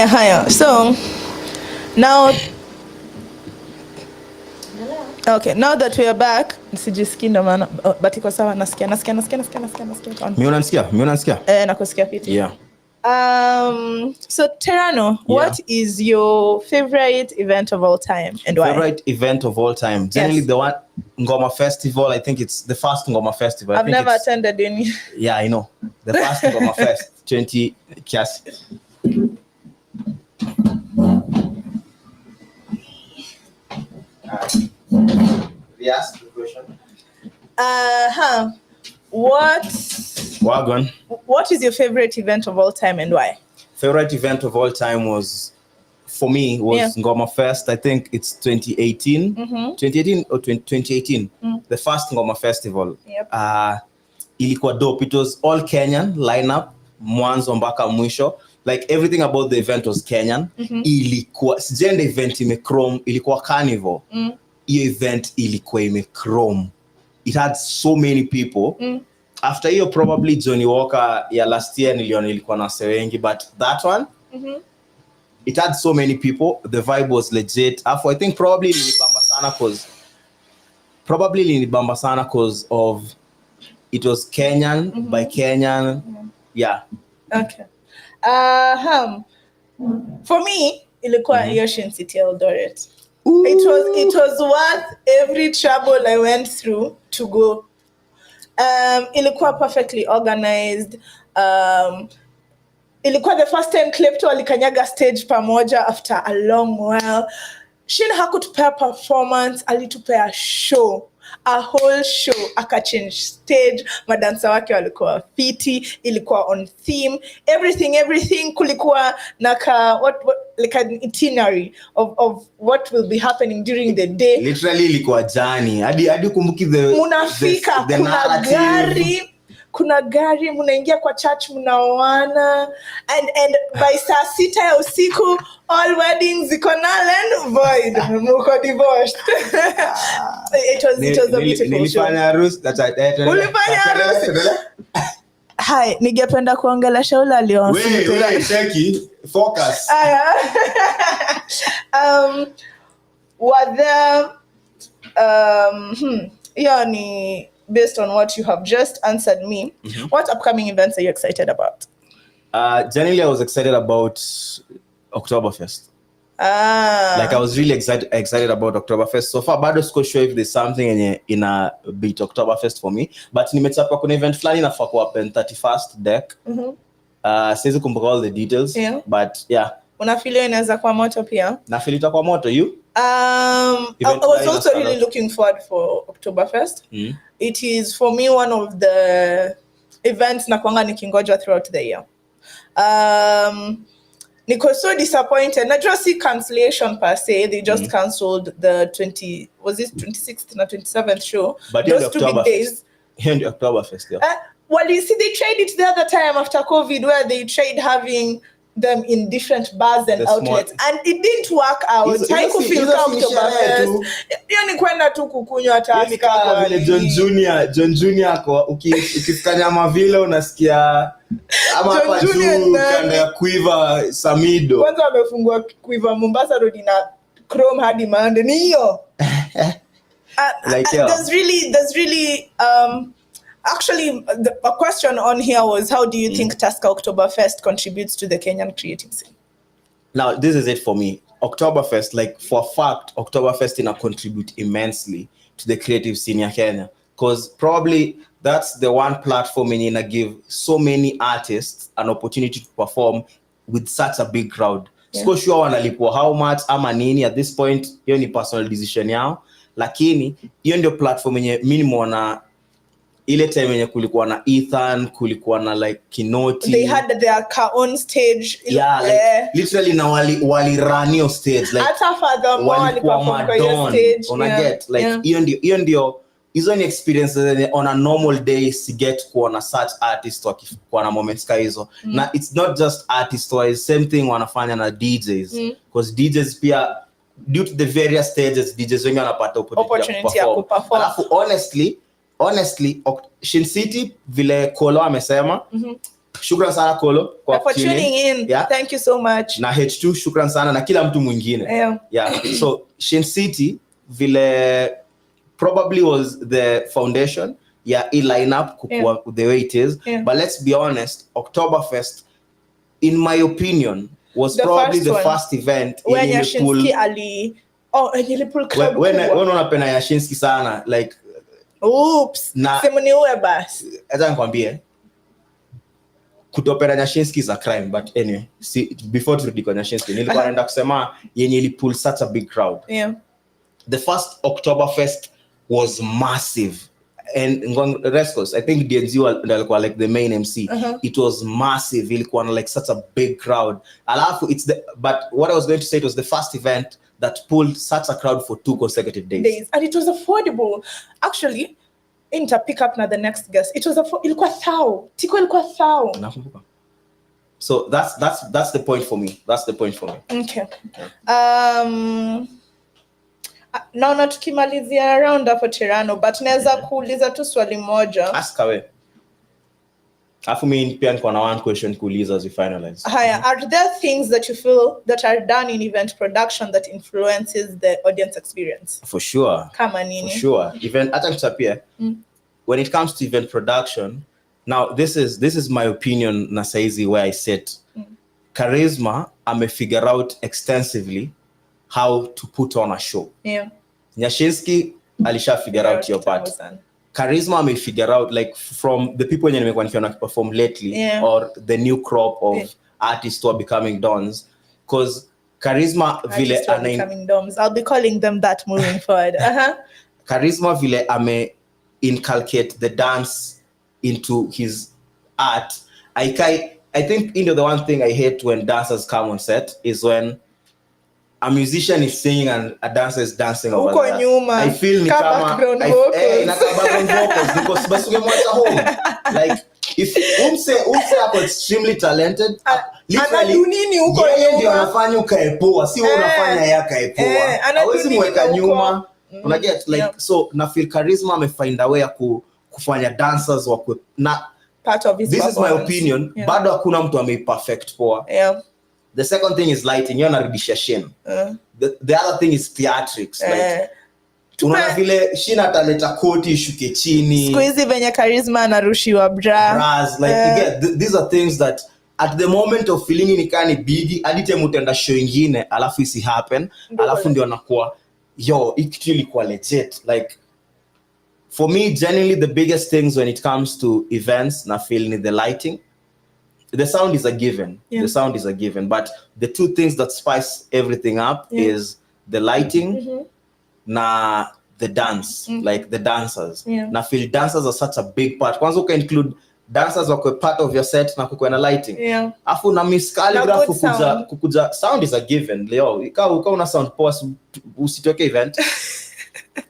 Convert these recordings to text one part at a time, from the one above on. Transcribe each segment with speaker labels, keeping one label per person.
Speaker 1: Higher. So now, okay, now that we are back, sijisikii ndo maana, but iko sawa, nasikia.
Speaker 2: Mimi unanisikia?
Speaker 1: Nakusikia fiti.
Speaker 2: Yeah.
Speaker 1: So Terano, what is your favorite event of all time and why?
Speaker 2: Favorite event of all time? Generally, the one Ngoma Festival. I think it's the first Ngoma Festival.
Speaker 1: I've never attended any.
Speaker 2: Yeah, I know. The first Ngoma Fest, 20 kiasi. Yes, the question.
Speaker 1: What is your favorite event of all time and why?
Speaker 2: Favorite event of all time was Ngoma Fest. I think it's 2018. 2018 or 2018. The first Ngoma Festival.
Speaker 1: Yep.
Speaker 2: Ilikuwa dope. It was all Kenyan lineup, mwanzo mpaka mwisho. Like everything about the event was Kenyan. Ilikuwa sijenda event imechrome, ilikuwa carnival. Hiyo event ilikuwa imechrome. It had so many people. After hiyo probably Johnny Walker ya last year niliona ilikuwa na wengi, but that one it had so many people. The vibe was legit. I think probably ilinibamba sana cause of it was Kenyan by Kenyan. Yeah.
Speaker 1: Okay. For me, ilikuwa Ocean City Eldoret. It was worth every trouble I went through to go. Ilikuwa perfectly organized. Ilikuwa the first time Klepto alikanyaga stage pamoja after a long while. Shin hakutupea performance, alitupea show. A whole show, akachange stage, madansa wake walikuwa fiti, ilikuwa on theme, everything kulikuwa naka like an itinerary of what will be happening during the day.
Speaker 2: Literally ilikuwa jani. Hadi kumbuki
Speaker 1: munafika kuna gari munaingia kwa church munaoana and by saa 6 ya usiku all weddings ziko null and void, muko divorced. It was a beautiful show.
Speaker 2: Nilifanya harusi.
Speaker 1: Ulifanya harusi? Hai, ningependa kuongelesha ule alionsi.
Speaker 2: Wait, Sheki, focus.
Speaker 1: Were there yani based on what you have just answered me, what upcoming events are you excited about?
Speaker 2: Generally, I was excited about Oktoberfest. Like I was really excited about Oktoberfest. So far, bado siko sure if there's something in a bit Oktoberfest for me. But nimechapa kuna event flani nafaa ku happen 31st deck. Siwezi kumbuka all the details. Yeah. But yeah.
Speaker 1: Unafeel inaweza kwa moto pia?
Speaker 2: Nafeel itakuwa moto. You?
Speaker 1: I was also really looking forward for Oktoberfest. It is for me one of the events nakuanga nikingoja throughout the year. Niko so disappointed. Najua si cancellation per se. They just cancelled the 26th na 27th show.
Speaker 2: But
Speaker 1: those 2 big days.
Speaker 2: In the Oktoberfest, yeah.
Speaker 1: Well, you see, they tried it the other time after COVID, where they tried having them in different bars and outlets, and it didn't work out. Haikufika Oktoberfest. Hiyo ni kwenda tu kukunywa taska.
Speaker 2: Kama vile John Junior kwa ukifanya mavile unasikia ama hapa juu kanda ya Quiver Samido.
Speaker 1: Kwanza wamefungua Quiver Mombasa Road na Chrome hadi Mande ni hiyo. There's really actually a question on here was, how do you think Tusker Oktoberfest contributes to the Kenyan creative scene?
Speaker 2: Now this is it for me. Oktoberfest, like for a fact, Oktoberfest contribute immensely to the creative scene in Kenya, because probably that's the one platform in give so many artists an opportunity to perform with such a big crowd. Siko sure wanalipwa how much ama nini at this point, hiyo ni personal decision yao, lakini hiyo ndio platform yenye minimum na ile time yenye kulikuwa na Ethan, kulikuwa na like Kinoti.
Speaker 1: They had their own stage.
Speaker 2: Yeah, like literally na wali run your stage like
Speaker 1: hata furthermore waliperform kwa your stage.
Speaker 2: Get like hiyo ndio hizo ni experiences on a normal day si get kuona such artists wakikuwa na moments ka hizo. Na it's not just artists wise, same thing wanafanya na DJs, because DJs pia due to the various stages DJs wengi wanapata opportunity ya kuperform. Alafu honestly honestly, Shin City vile Kolo amesema, shukran sana Kolo
Speaker 1: for tuning in. Yeah. Thank you so much.
Speaker 2: Na H2 shukran sana na kila mtu mwingine. Yeah. So Shin City vile probably was the foundation lineup the way it is. But let's be honest, Oktoberfest, in my opinion, was probably the first event
Speaker 1: when Yashinsky Ali
Speaker 2: crowd when unapenda Yashinsky sana, like
Speaker 1: oops simuniue basi.
Speaker 2: Acha nikwambie kutopenda Yashinsky is a crime, but anyway, see, before turudi kwa Yashinsky nilikuwa naenda kusema yenye ilipull such a big crowd. The first Oktoberfest was massive, and Rescos, I think DNZ alikuwa like the main MC. It was massive, ilikuwa like such a big crowd. Alafu but what I was going to say, it was the first event that pulled such a crowd for 2 consecutive days.
Speaker 1: And it was affordable. Actually, pick up now the next guest. It was ilikuwa thao. Tiko ilikuwa thao.
Speaker 2: Nakumbuka. So that's the point for me.
Speaker 1: Okay. Naona tukimalizia round hapo Tirano, but naweza kuuliza tu swali moja.
Speaker 2: Ask away. Afu mimi pia niko na one question kuuliza as we finalize.
Speaker 1: Are there things that you feel that are done in event production that influences the audience experience?
Speaker 2: For sure.
Speaker 1: Kama nini?
Speaker 2: For sure. Hata kuchapia. When it comes to event production, now this is my opinion na saizi where I sit. Charisma figure out extensively how to put on a show. Nyashinsky alisha figure out your part. Charisma may figure out, like, from the people yenye nimekuwa nikiona perform lately, or the new crop of artists who are becoming dons, because charisma vile
Speaker 1: becoming doms. I'll be calling them that moving forward.
Speaker 2: Charisma vile inculcate the dance into his art. I think the one thing I hate when dancers come on set is when a musician is singing and a dancer is dancing over there. I feel ni kama background vocals because basi ungemwacha home. Like, if umse ako extremely talented, literally yeye ndio anafanya ukaepoa, si wewe unafanya yeye akaepoa. Hawezi mweka nyuma. Una get, like, so na feel charisma find a way kufanya dancers wakwe na
Speaker 1: part of his
Speaker 2: this is my opinion. Bado hakuna mtu perfect poa. The second thing is lighting. You're narudisha Shin. The other thing is theatrics. Like, unaona vile Shin ataleta koti ishuke chini.
Speaker 1: Siku hizi venye charisma anarushiwa
Speaker 2: bras. Like, again, these are things that at the moment of feeling ni bigi, adite mutenda show ingine, alafu isi happen, alafu ndio anakuwa, yo, it really kwa legit. Like, for me, generally, the biggest things when it comes to events, na feel ni the lighting. The sound is a given. The sound is a given. But the two things that spice everything up is the lighting, na the dance, like the dancers. Na feel dancers are such a big part. Kwanza uka include dancers wako part of your set na kukuwa na lighting. Afu na Miss Calligraph kukuja sound is a given. Leo uka una sound poa usitoke event.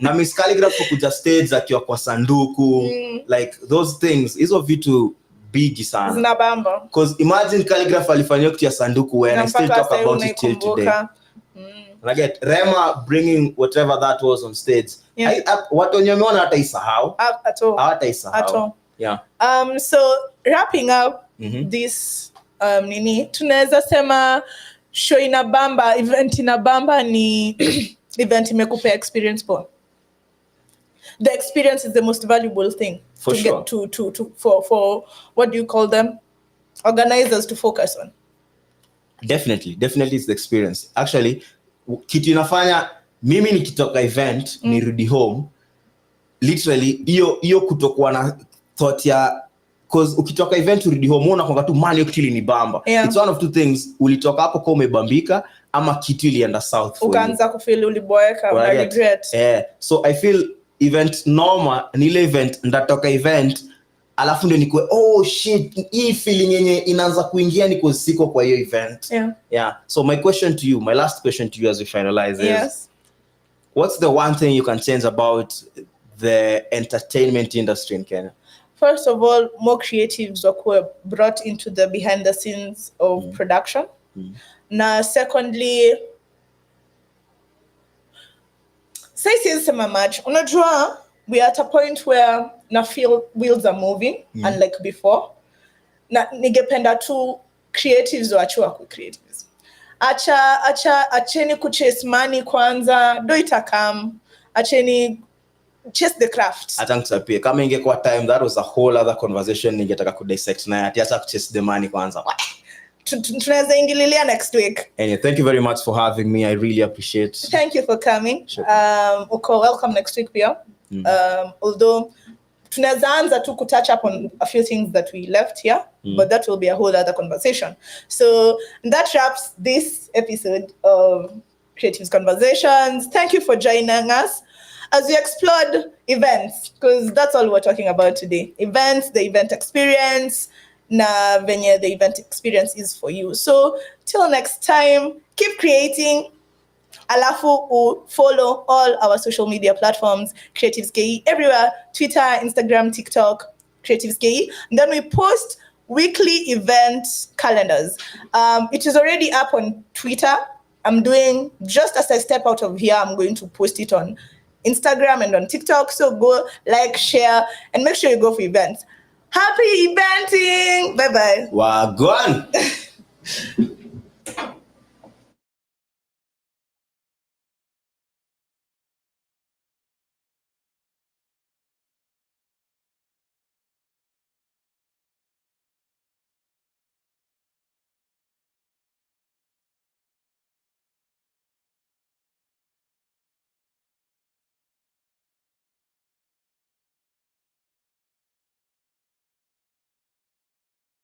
Speaker 2: Na Miss Calligraph kukuja stage akiwa kwa sanduku, like those things, hizo vitu big sana.
Speaker 1: Zinabamba.
Speaker 2: Because imagine Calligraph alifanywa kitu ya sanduku when I still talk about it till today. And I get Rema bringing whatever that was on stage. Watu wenye wameona hataisahau. Hataisahau. Yeah.
Speaker 1: So wrapping up this tunaweza sema show inabamba, event inabamba ni event imekupa experience poa. The experience is the most valuable thing get for what do you call them, organizers to focus on.
Speaker 2: Definitely it's the experience. Actually, kitu inafanya mimi nikitoka event nirudi home, literally hiyo kutokuwa na thought ya, cause ukitoka event urudi home unakwanga tu man kitu ni bamba. It's one of two things, ulitoka hapo kwa umebambika ama kitu ilienda south for
Speaker 1: ukaanza kufeel uliboeka na regret.
Speaker 2: So I feel event normal ni ile event ndatoka event alafu ndio nikwe oh shit, hii feeling yenye inaanza kuingia niko siko kwa hiyo event. So my last question to you as we finalize is, what's the one thing you can change about the entertainment industry in Kenya?
Speaker 1: First of all, more creatives were brought into the behind the scenes of production. Na secondly, say sema much. Unajua we are at a point where na feel wheels are moving, unlike before. Na ningependa tu creatives waachwe ku creatives. Acheni kuchase money kwanza, do it come. Acheni chase the craft.
Speaker 2: Hata nitapia kama ingekuwa time, that was a whole other conversation ningetaka ku dissect na hata kuchase the money kwanza.
Speaker 1: Tunaweza ingililia next week.
Speaker 2: Anyway, thank you very much for having me. I really appreciate.
Speaker 1: Thank you for coming.
Speaker 2: Sure.
Speaker 1: Welcome next week pia. Although tunaweza anza tu touch up on a few things that we left here, but that will be a whole other conversation. So that wraps this episode of Kreatives Conversations. Thank you for joining us as we explored events, because that's all we're talking about today. Events, the event experience, na venye the event experience is for you. So till next time, keep creating. Alafu follow all our social media platforms, Kreatives KE, everywhere, Twitter, Instagram, TikTok, Kreatives KE. And then we post weekly event calendars. It is already up on Twitter. I'm doing, just as I step out of here, I'm going to post it on Instagram and on TikTok. So go like, share, and make sure you go for events. Happy eventing! Bye-bye.
Speaker 2: Wagwan!